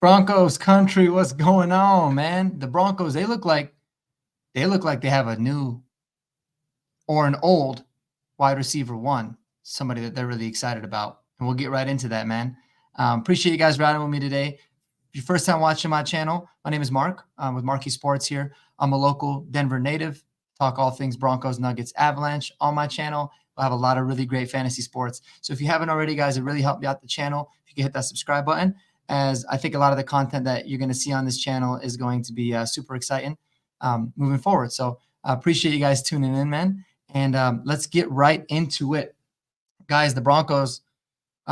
Broncos country, what's going on, man? The Broncos, they have a new or an old wide receiver one, somebody that they're really excited about. And we'll get right into that, man. Appreciate you guys riding with me today. If your first time watching my channel, my name is Mark with Marky Sports here. I'm a local Denver native, talk all things Broncos, Nuggets, Avalanche on my channel. We'll have a lot of really great fantasy sports. So if you haven't already, guys, it really helped me out the channel. If you can hit that subscribe button, as I think a lot of the content that you're going to see on this channel is going to be super exciting moving forward. So I appreciate you guys tuning in, man. And let's get right into it. Guys, the Broncos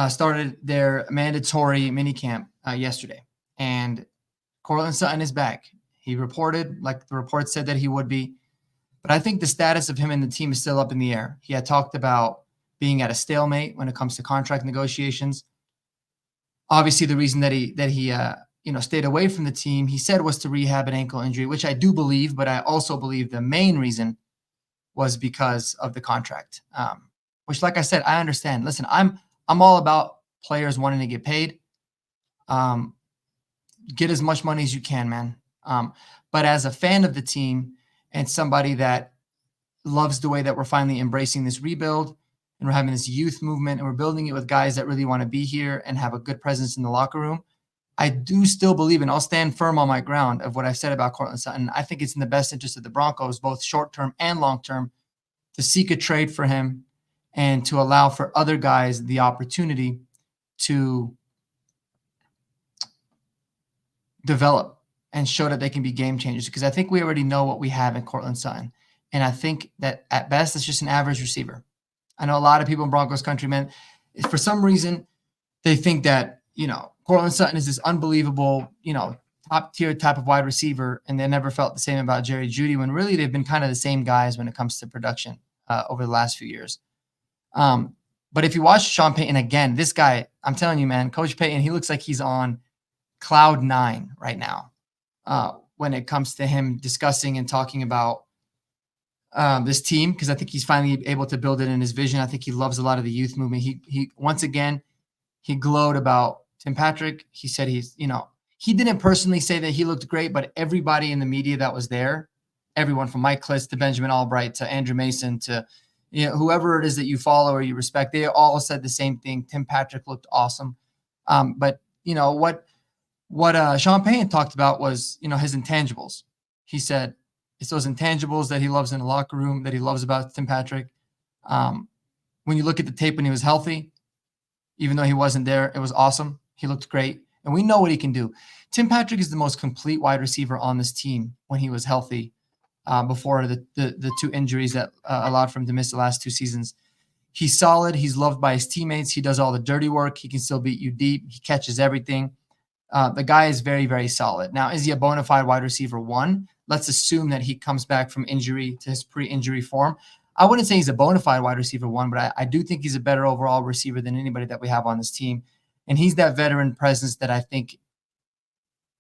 started their mandatory minicamp yesterday. And Courtland Sutton is back. He reported, like the report said that he would be. But I think the status of him and the team is still up in the air. He had talked about being at a stalemate when it comes to contract negotiations. Obviously, the reason that he stayed away from the team, he said, was to rehab an ankle injury, which I do believe, but I also believe the main reason was because of the contract. Which, like I said, I understand. Listen, I'm all about players wanting to get paid. Get as much money as you can, man. But as a fan of the team and somebody that loves the way that we're finally embracing this rebuild and we're having this youth movement and we're building it with guys that really want to be here and have a good presence in the locker room, I do still believe, and I'll stand firm on my ground of what I've said about Courtland Sutton. I think it's in the best interest of the Broncos, both short-term and long-term, to seek a trade for him and to allow for other guys the opportunity to develop and show that they can be game changers, because I think we already know what we have in Courtland Sutton. And I think that at best, it's just an average receiver. I know a lot of people in Broncos country, man, for some reason, they think that, Courtland Sutton is this unbelievable, top tier type of wide receiver. And they never felt the same about Jerry Jeudy, when really they've been kind of the same guys when it comes to production over the last few years. But if you watch Sean Payton again, this guy, I'm telling you, man, Coach Payton, he looks like he's on cloud 9 right now when it comes to him discussing and talking about this team, because I think he's finally able to build it in his vision. I think he loves a lot of the youth movement. He once again, he glowed about Tim Patrick. He said he didn't personally say that he looked great, but everybody in the media that was there, everyone from Mike Kliss to Benjamin Albright to Andrew Mason to whoever it is that you follow or you respect, they all said the same thing. Tim Patrick looked awesome. But what Sean Payton talked about was, his intangibles. He said it's those intangibles that he loves in the locker room, that he loves about Tim Patrick. When you look at the tape when he was healthy, even though he wasn't there, it was awesome. He looked great. And we know what he can do. Tim Patrick is the most complete wide receiver on this team when he was healthy before the two injuries that allowed for him to miss the last 2 seasons. He's solid. He's loved by his teammates. He does all the dirty work. He can still beat you deep. He catches everything. The guy is very, very solid. Now, is he a bona fide wide receiver 1? Let's assume that he comes back from injury to his pre-injury form. I wouldn't say he's a bona fide wide receiver 1, but I do think he's a better overall receiver than anybody that we have on this team. And he's that veteran presence that I think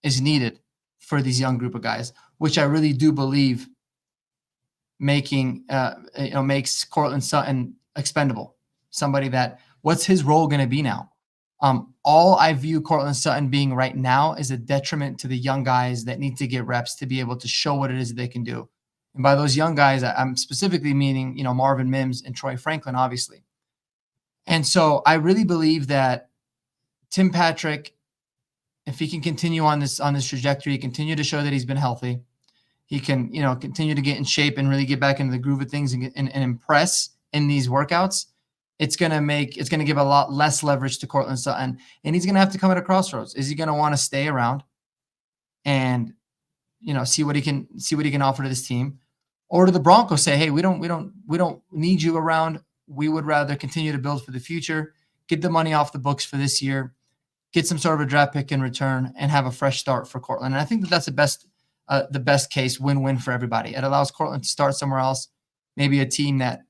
is needed for these young group of guys, which I really do believe makes Courtland Sutton expendable. Somebody that, what's his role going to be now? All I view Courtland Sutton being right now is a detriment to the young guys that need to get reps to be able to show what it is that they can do. And by those young guys, I'm specifically meaning, Marvin Mims and Troy Franklin, obviously. And so I really believe that Tim Patrick, if he can continue on this trajectory, continue to show that he's been healthy, he can, continue to get in shape and really get back into the groove of things and impress in these workouts. It's going to give a lot less leverage to Courtland Sutton, and he's going to have to come at a crossroads. Is he going to want to stay around and, see what he can offer to this team, or do the Broncos say, hey, we don't need you around. We would rather continue to build for the future, get the money off the books for this year, get some sort of a draft pick in return, and have a fresh start for Courtland. And I think that's the best case win-win for everybody. It allows Courtland to start somewhere else, maybe a team that,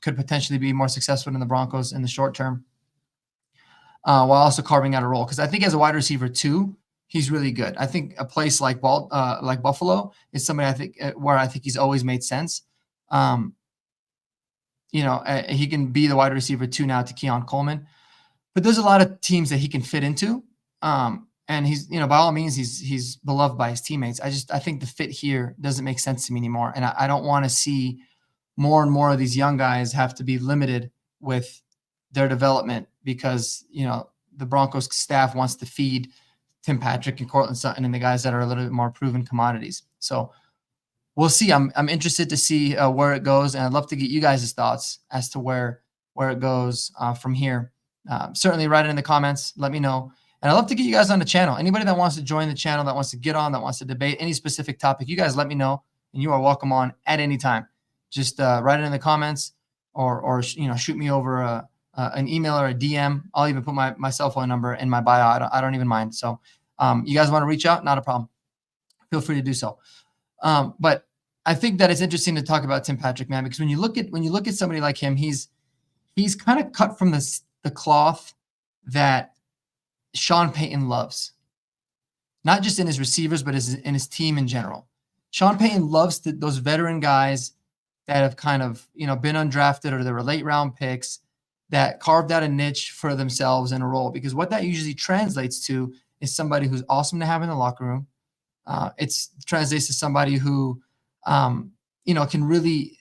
could potentially be more successful than the Broncos in the short term, while also carving out a role. Because I think as a wide receiver 2, he's really good. I think a place like Buffalo is somebody where I think he's always made sense. He can be the wide receiver 2 now to Keon Coleman. But there's a lot of teams that he can fit into. and he's, by all means, he's beloved by his teammates. I think the fit here doesn't make sense to me anymore, and I don't want to see more and more of these young guys have to be limited with their development because the Broncos staff wants to feed Tim Patrick and Courtland Sutton and the guys that are a little bit more proven commodities. So we'll see. I'm interested to see where it goes, and I'd love to get you guys' thoughts as to where it goes from here. Certainly write it in the comments. Let me know. And I'd love to get you guys on the channel. Anybody that wants to join the channel, that wants to get on, that wants to debate any specific topic, you guys let me know, and you are welcome on at any time. Just write it in the comments or shoot me over an email or a DM. I'll even put my cell phone number in my bio. I don't even mind. So you guys want to reach out? Not a problem. Feel free to do so. But I think that it's interesting to talk about Tim Patrick, man, because when you look at somebody like him, he's kind of cut from the cloth that Sean Payton loves, not just in his receivers, but in his team in general. Sean Payton loves those veteran guys that have kind of been undrafted or they were late round picks that carved out a niche for themselves in a role, because what that usually translates to is somebody who's awesome to have in the locker room. It translates to somebody who can really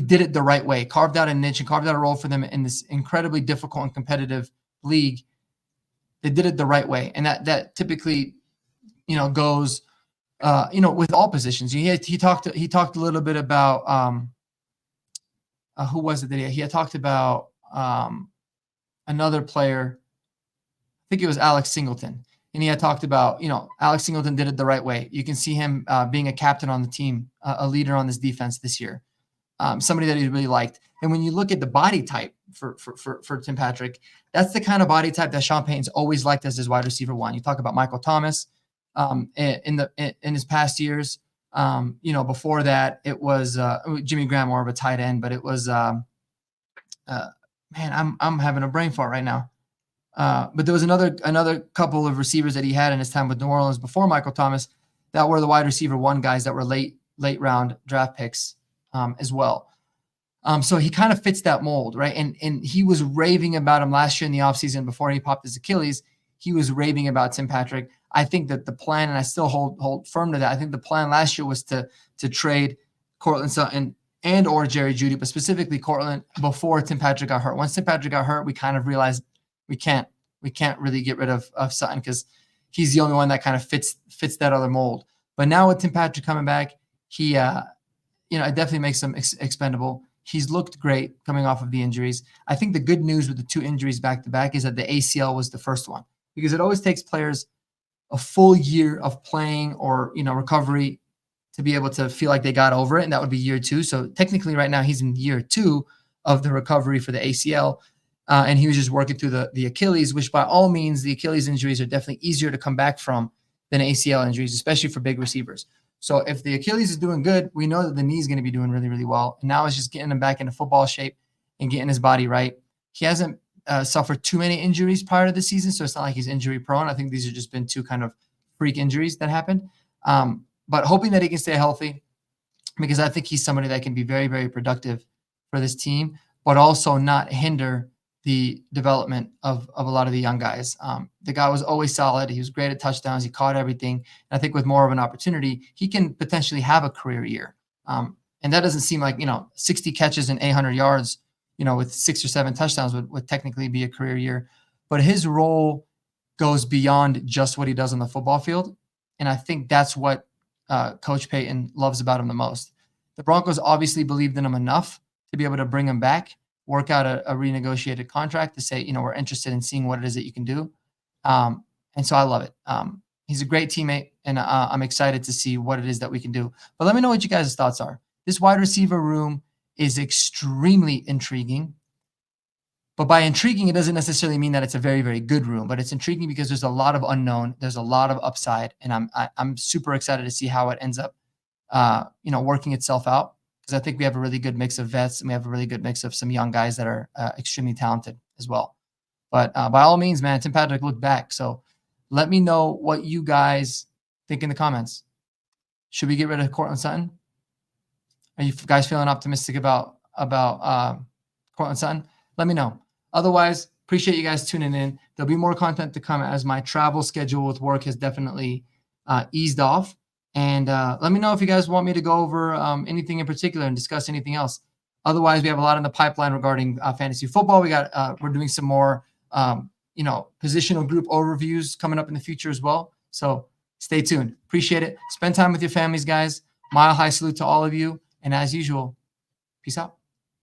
did it the right way, carved out a niche and carved out a role for them in this incredibly difficult and competitive league. They did it the right way, and that typically goes with all positions. He talked a little bit about who was it that he had talked about another player. I think it was Alex Singleton. And he had talked about, Alex Singleton did it the right way. You can see him being a captain on the team, a leader on this defense this year, somebody that he really liked. And when you look at the body type for Tim Patrick, that's the kind of body type that Sean Payton's always liked as his wide receiver one. You talk about Michael Thomas in his past years. Before that, it was Jimmy Graham, more of a tight end, but it was man, I'm having a brain fart right now. But there was another couple of receivers that he had in his time with New Orleans before Michael Thomas that were the wide receiver one guys that were late round draft picks as well. So he kind of fits that mold, right? And he was raving about him last year in the offseason before he popped his Achilles. He was raving about Tim Patrick. I think that the plan, and I still hold firm to that, I think the plan last year was to trade Courtland Sutton and or Jerry Jeudy, but specifically Courtland before Tim Patrick got hurt. Once Tim Patrick got hurt, we kind of realized we can't really get rid of Sutton because he's the only one that kind of fits that other mold. But now with Tim Patrick coming back, he it definitely makes him expendable. He's looked great coming off of the injuries. I think the good news with the two injuries back to back is that the ACL was the first one, because it always takes players a full year of playing or recovery to be able to feel like they got over it, and that would be year 2. So technically right now he's in year 2 of the recovery for the ACL. And he was just working through the Achilles, which by all means, the Achilles injuries are definitely easier to come back from than ACL injuries, especially for big receivers. So if the Achilles is doing good, we know that the knee is going to be doing really, really well. And now it's just getting him back into football shape and getting his body right. He hasn't suffered too many injuries prior to the season, so it's not like he's injury prone. I think these have just been 2 kind of freak injuries that happened. But hoping that he can stay healthy, because I think he's somebody that can be very, very productive for this team, but also not hinder the development of a lot of the young guys. The guy was always solid. He was great at touchdowns. He caught everything. And I think with more of an opportunity, he can potentially have a career year. And that doesn't seem like, 60 catches and 800 yards, with 6 or 7 touchdowns would technically be a career year. But his role goes beyond just what he does on the football field. And I think that's what Coach Payton loves about him the most. The Broncos obviously believed in him enough to be able to bring him back, work out a renegotiated contract to say, we're interested in seeing what it is that you can do. And so I love it. He's a great teammate, and I'm excited to see what it is that we can do. But let me know what you guys' thoughts are. This wide receiver room is extremely intriguing. But by intriguing, it doesn't necessarily mean that it's a very, very good room. But it's intriguing because there's a lot of unknown. There's a lot of upside. And I'm super excited to see how it ends up, working itself out. Because I think we have a really good mix of vets, and we have a really good mix of some young guys that are extremely talented as well. But by all means, man, Tim Patrick looked back. So let me know what you guys think in the comments. Should we get rid of Courtland Sutton? Are you guys feeling optimistic about Courtland Sutton? Let me know. Otherwise, Appreciate you guys tuning in. There'll be more content to come as my travel schedule with work has definitely eased off. And let me know if you guys want me to go over anything in particular and discuss anything else. Otherwise, we have a lot in the pipeline regarding fantasy football. We're doing some more, positional group overviews coming up in the future as well. So stay tuned. Appreciate it. Spend time with your families, guys. Mile high salute to all of you. And as usual, peace out.